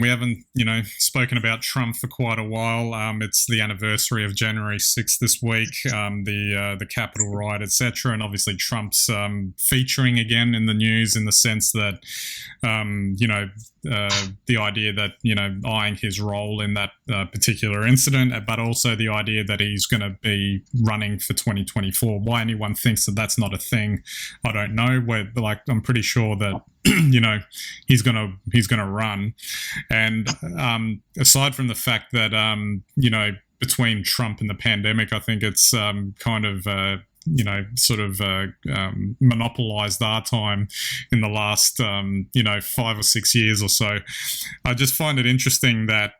We haven't, spoken about Trump for quite a while. It's the anniversary of January 6th this week, the Capitol riot, etc. And obviously Trump's featuring again in the news in the sense that, the idea that, eyeing his role in that particular incident, but also the idea that he's going to be running for 2024. Why anyone thinks that that's not a thing, I don't know. I'm pretty sure that, he's gonna run. And aside from the fact that, between Trump and the pandemic, I think it's monopolized our time in the last, 5 or 6 years or so. I just find it interesting that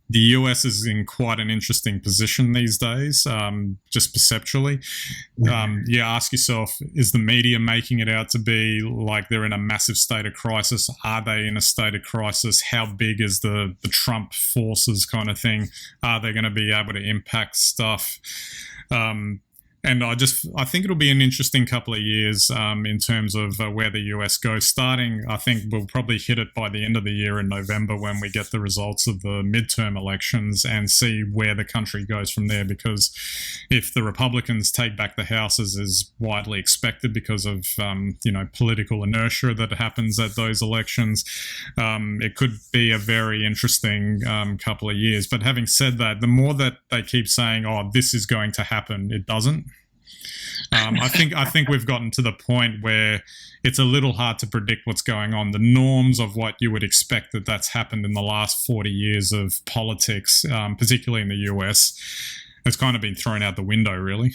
the US is in quite an interesting position these days, just perceptually. You ask yourself, is the media making it out to be like they're in a massive state of crisis? Are they in a state of crisis? How big is the Trump forces kind of thing? Are they going to be able to impact stuff? And I think it'll be an interesting couple of years in terms of where the US goes. Starting, I think we'll probably hit it by the end of the year in November when we get the results of the midterm elections and see where the country goes from there. Because if the Republicans take back the House, as is widely expected because of, political inertia that happens at those elections, it could be a very interesting couple of years. But having said that, the more that they keep saying, oh, this is going to happen, it doesn't. I think we've gotten to the point where it's a little hard to predict what's going on. The norms of what you would expect that's happened in the last 40 years of politics, particularly in the US, has kind of been thrown out the window, really.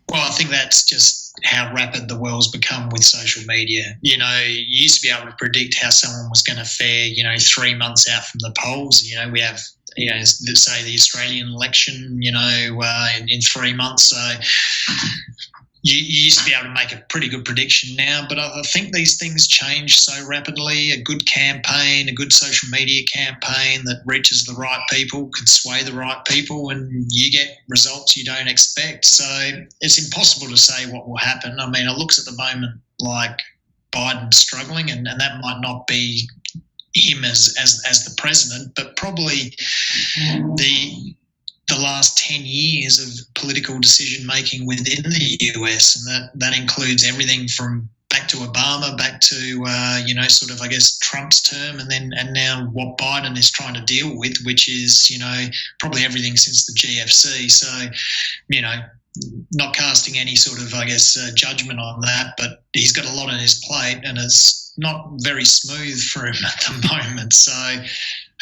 Well, I think that's just how rapid the world's become with social media. You used to be able to predict how someone was going to fare, 3 months out from the polls. We have, say the Australian election, in 3 months. So you used to be able to make a pretty good prediction now, but I think these things change so rapidly. A good campaign, a good social media campaign that reaches the right people can sway the right people, and you get results you don't expect. So it's impossible to say what will happen. I mean, it looks at the moment like Biden's struggling, and that might not be him as the president, but probably the last 10 years of political decision making within the US, and that includes everything from back to Obama, back to Trump's term, and now what Biden is trying to deal with, which is probably everything since the GFC. So not casting any sort of judgment on that, but he's got a lot on his plate, and it's not very smooth for him at the moment. So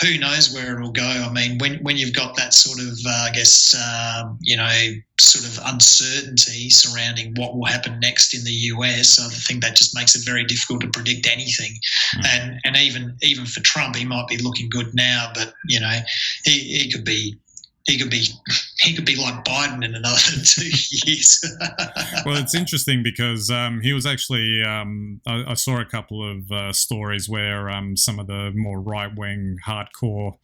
who knows where it'll go? I mean, when you've got that sort of, sort of uncertainty surrounding what will happen next in the US, I think that just makes it very difficult to predict anything. And even for Trump, he might be looking good now, but he could be like Biden in another 2 years. Well, it's interesting because he was actually, I saw a couple of stories where some of the more right-wing, hardcore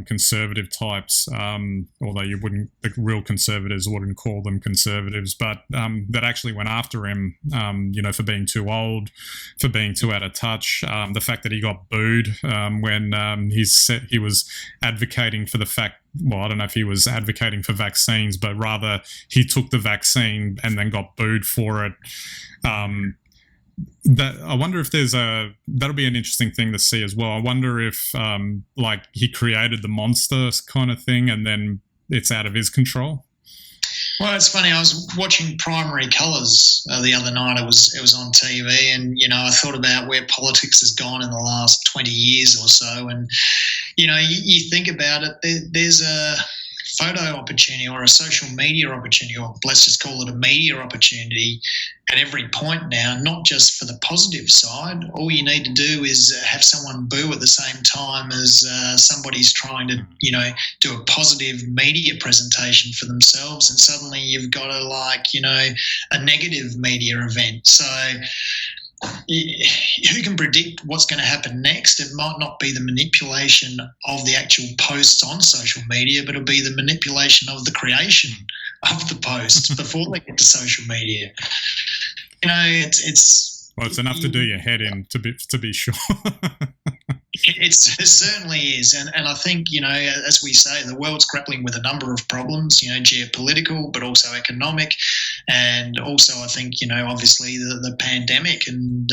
conservative types, although the real conservatives wouldn't call them conservatives, but that actually went after him, for being too old, for being too out of touch. The fact that he got booed when he was advocating for the fact, well, I don't know if he was advocating for vaccines, but rather he took the vaccine and then got booed for it. That I wonder if that'll be an interesting thing to see as well. I wonder if he created the monster kind of thing and then it's out of his control. Well, it's funny. I was watching Primary Colours the other night. It was on TV, and I thought about where politics has gone in the last 20 years or so. And you think about it. There's a photo opportunity or a social media opportunity, or let's just call it a media opportunity at every point now, not just for the positive side. All you need to do is have someone boo at the same time as somebody's trying to, do a positive media presentation for themselves, and suddenly you've got a negative media event. So who can predict what's going to happen next? It might not be the manipulation of the actual posts on social media, but it'll be the manipulation of the creation of the posts before they get to social media. Well, it's enough to do your head in, to be sure. It certainly is. And I think, as we say, the world's grappling with a number of problems, geopolitical, but also economic. And also, I think, obviously the pandemic and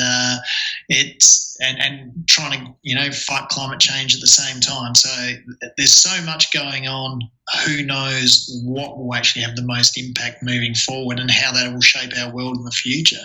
and trying to, fight climate change at the same time. So there's so much going on. Who knows what will actually have the most impact moving forward and how that will shape our world in the future.